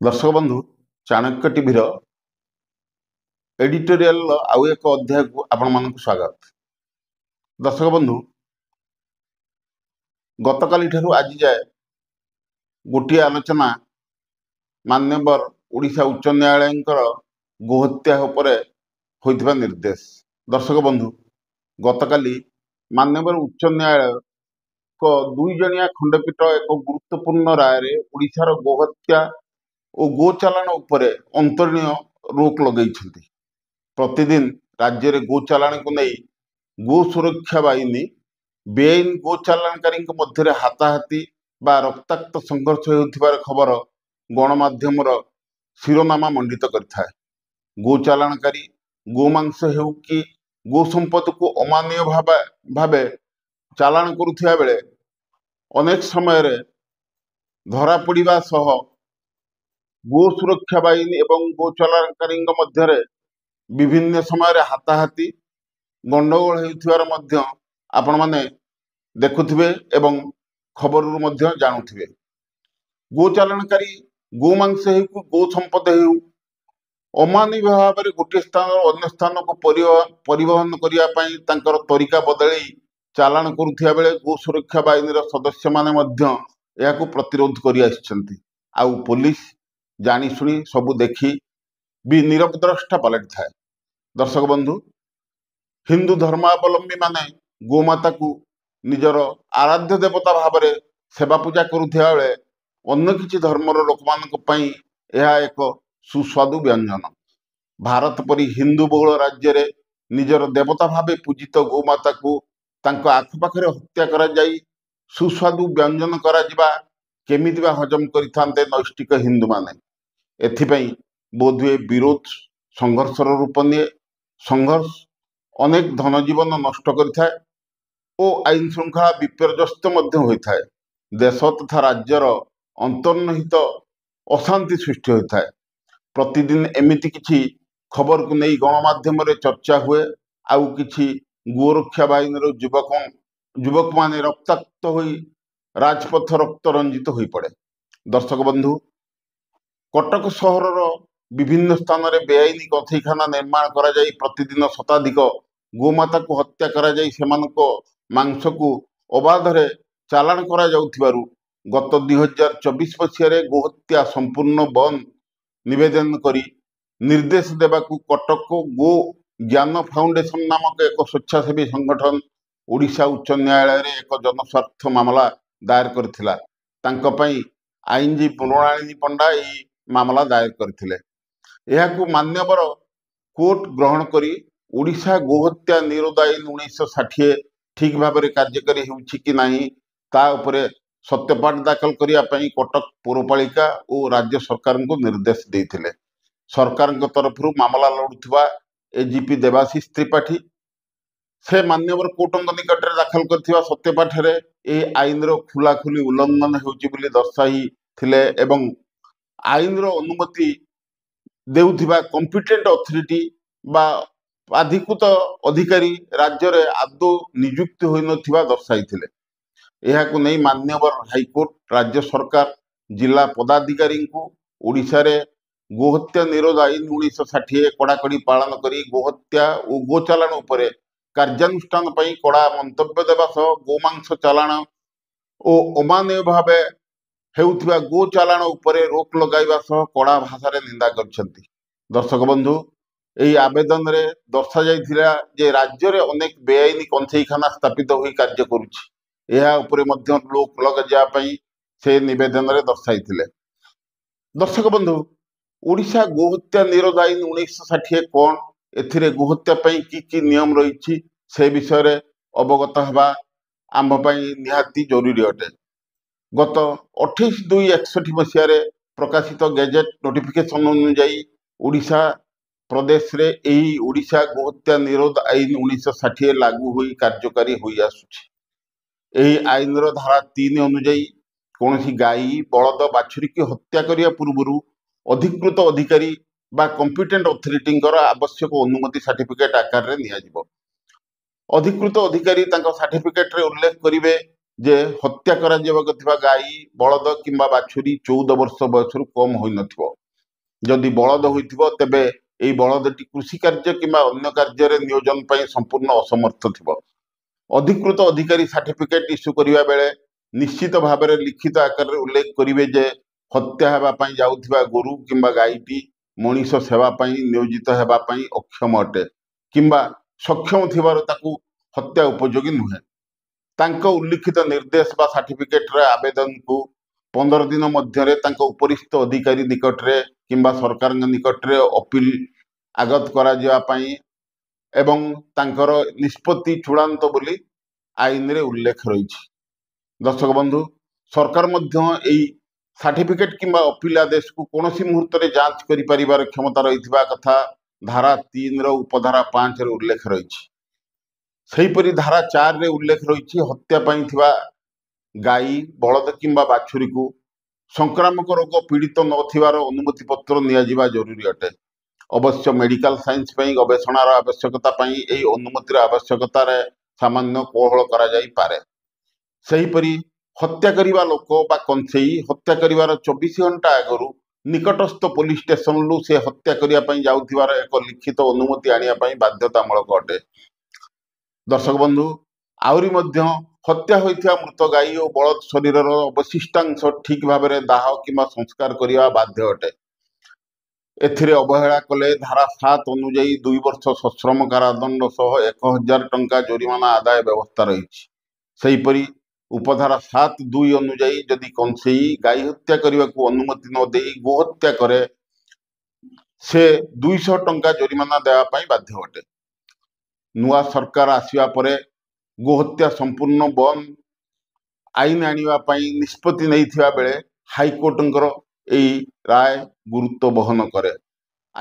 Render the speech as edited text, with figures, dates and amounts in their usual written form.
दर्शक बंधु चाणक्य टीभीर एडिटोरियल आउ एक अध्याय को आपण मानक स्वागत। दर्शक बंधु गतकाली ठारू आज जाए गोटे आलोचना मान्यवर ओडिशा उच्च न्यायालय गोहत्या उपरे होइथिबा निर्देश। दर्शक बंधु गतकाली मान्यवर उच्च न्यायालय को दुई जणिया खंडपीठ एक गुरुत्वपूर्ण राय रे ओडिशार गोहत्या और गोचालाण उपरे अंतरणीय रोक लगेइछन्ति। प्रतिदिन राज्य में गोचालाण को नहीं गो सुरक्षा बाहिनी बेआईन गोचालाणकारी मध्य हाथाहाथी बा रक्ताक्त संघर्ष होतिबार खबर गणमाध्यम शिरोनामा मंडित करिथाए। गोचालाणकारी गोमांस हेउ कि गो संपद को अमानवीय भावे चालाण करुथिबा बेले अनेक समय धरा पड़िबा सह गो सुरक्षा बाहिनी एवं गोचालाणकारी मध्य विभिन्न समय हाथाहाथी गंडगोल होइथिबार मध्य आपण माने देखुथिबे एवं खबर जानुथिबे। गोचालाणकारी गोमांस हेउ कि गो संपद हेउ अमानवीय भाव में गोटे स्थान अन्य स्थान को परिवहन करने तरीका बदल चालाण करुथिबा बेले गो सुरक्षा बाहिनी सदस्य माने मध्य याकु प्रतिरोध करि आछिछन्ति। आउ पुलिस जानी सुनी सबु देखी भी नीरव द्रष्टा पलटि थाए। दर्शक बंधु हिंदू धर्मावलंबी माने गोमाता को निजर आराध्य देवता भाव में सेवा पूजा करुथिबा बेले अन्य किछि धर्मर लोक मानक पई यह एक सुस्वादु व्यंजन। भारत परी हिंदू बहुल राज्य रे निजर देवता भावे पूजित गोमाता को तांको आखपाखरे हत्या करा जाई सुस्वादु व्यंजन करा जिबा केमिति बा हजम करिथान्ते नैष्टिक हिंदू माने। एथिपई बोधुए विरोध संघर्षर रूप निये। संघर्ष अनेक धन जीवन नष्ट करिथाए और आईन श्रृंखला विपर्यस्त मध्य होइथाए। देश तथा राज्यर अंतर्निहित अशांति सृष्टि होइथाए। प्रतिदिन एमिति किछि खबर को नहीं गणमाध्यम चर्चा हुए आउ किछि गोरक्षा बाहिनी युवक माने रक्ताक्त होई राजपथ रक्त रंजित हो पड़े। दर्शक बंधु कटक सहर विभिन्न स्थान में बेआईन गथईखाना निर्माण करा जाई प्रतिदिन शताधिक गोमाता को हत्या करा जाई सेमानको मांस को अबाधरे चालाण करा जाउथिबारु गत 2024 मसीह गोहत्या संपूर्ण बंद निवेदन करी निर्देश देवाकू कटक गो ज्ञान फाउंडेशन नामक एक स्वेच्छासेवी संगठन ओडिशा उच्च न्यायालय रे एक जनस्वार्थ मामला दायर करथिला। तांको पई आईनजी मृणालिनी पंडा ई मामला दायर करथिले। एहाकू मान्यवर कोर्ट ग्रहण करी ओडिशा गोहत्या निरोध आईन 1960 ठीक भाव में कार्यकारी होउछि कि नाही ता उपरे सत्यपाठ दाखल करिया पई कटक पौरपालिका और राज्य सरकार को निर्देश देइथिले। सरकार तरफ मामला लड़ुवा एजीपी देवाशीष त्रिपाठी से मान्यवर कोर्ट निकट में दाखल कर सत्यपाठ आईन खुलाखुली उल्लंघन होउछि दर्शाई थिले एवं आईन अनुमति देउथिबा कॉम्पिटेंट अथॉरिटी बा अधिकृत अधिकारी राज्य रे आदौ नियुक्त होई नथिबा दर्शाई थिले। एहाकु नहीं मान्यवर हाईकोर्ट राज्य सरकार जिला पदाधिकारी को ओडिशा रे गोहत्या निरोध आईन 1960 कड़ाकड़ी पालन करी गोहत्या और गोचालाण उपरे कार्यानुष्ठान पई कड़ा मंतव्य देवा सह गोमांस चालाण और अमानवीय भावे हेउथिबा गोचालाण उपरे रोक लगाइबा सह कड़ा भाषा रे निंदा करछन्ति। दर्शक बंधु एही आवेदन रे दर्शा जाइथिला जे राज्य रे अनेक बेआईन कंथईखाना स्थापित होई कार्य करुछि। एहा उपरे मध्य लोक लगा पई से निवेदन रे दर्शाइथिले। दर्शक बंधु ओडिशा गोहत्या निरोध आईन 1960 कौन एथिरे गोहत्या पई की नियम रही से विषय रे अवगत हवा आम पई निहाती जरूरी अटे। गत 28/2/61 मसीह प्रकाशित गेजेट नोटिफिकेशन अनुଯାयी ओडिशा प्रदेश रे एही ओडिशा गोहत्या निरोध आईन 1960 लागू होई कार्यकारी होई आसुछि। एही आईन रो धारा 3 अनुଯାयी कौनसी गाई बलद बाछुरी की हत्या करिया पूर्वरु अधिकृत अधिकारी बा कॉम्पिटेंट अथॉरिटी आवश्यक अनुमति सर्टिफिकेट आकार रे निया जिवो। अधिकृत अधिकारी तांका सर्टिफिकेट रे उल्लेख करिवे जे हत्या करा जेबाक थिबा गाई बलद किंबा बाछुरी 14 वर्ष बयसरु कम होई नथिबो। जदि बलद होइथिबो तेबे एई बलदटी कृषि कार्य किंबा अन्य कार्य नियोजन पर संपूर्ण असमर्थ थिबो। अधिकृत अधिकारी सर्टिफिकेट इश्यू करिबा बेले निश्चित भाव में लिखित आकार में उल्लेख करेंगे जे हत्या होगापी जाउथिबा गोरु किंबा गाईटी मनीष सेवा नियोजित होगापी अक्षम अटे किंबा सक्षम थिबार ताकू हत्या उपयोगी नुहे। तांको उल्लिखित निर्देश बा सर्टिफिकेट रे आवेदन को 15 दिन मध्य उपरिस्थ अधिकारी निकट रे किंबा सरकार निकट रे अपील आगत करा जिया पई एवं तांकर निष्पत्ति चूड़ांत बोली आईन रे उल्लेख रही। दर्शक बंधु, सरकार मध्य एई सर्टिफिकेट किंबा अपील आदेश को कौन सी मुहूर्त रे जांच करि परिबार क्षमता रही कथा धारा 3 रो उपधारा 5 रे उल्लेख रही। सेहीपरि धारा 4 रे उल्लेख रही हत्या पई थिबा गाई बलद किंबा बाछुरी को संक्रामक रोग पीड़ित नथिबार अनुमति पत्र नियाजिबा जरूरी अटे। अवश्य मेडिकल साइंस पई गवेषणार आवश्यकता पई एई अनुमतिर आवश्यकता रे सामान्य कोहल करा जाई पारे। सेहीपरि हत्या करिबा लोक बा कंसेई हत्या करिवार 24 घंटा आगरू निकटस्थ पुलिस स्टेशन लु से हत्या करिया पई जाउथिबार एक लिखित अनुमति आनिया पई बाध्यतामूलक अटे। दर्शक बंधु, आउरी मध्य हत्या होइथिया मृत गाई और बलद शरीरर अवशिष्टांश ठीक भाव में दाह किंबा संस्कार करिया बाध्य अटे। एथिरे अवहेला कले धारा 7 अनुଯାयी 2 वर्ष सश्रम कारादंड सह 1000 टंका जोरिमाना आदाय व्यवस्था रही। सेहीपरि उपधारा 7(2) अनुଯାयी जदि कंसेई गाई हत्या करने को अनुमति न दे गोहत्या करे से 200 टंका जोरिमाना देवाई बाध्य अटे। नुआ सरकार आसिया परे गोहत्या संपूर्ण बंद आईन आनिबा निष्पत्ति नहीं थिबा बेले हाईकोर्टंकर एई राय गुरुत्व बहन करे।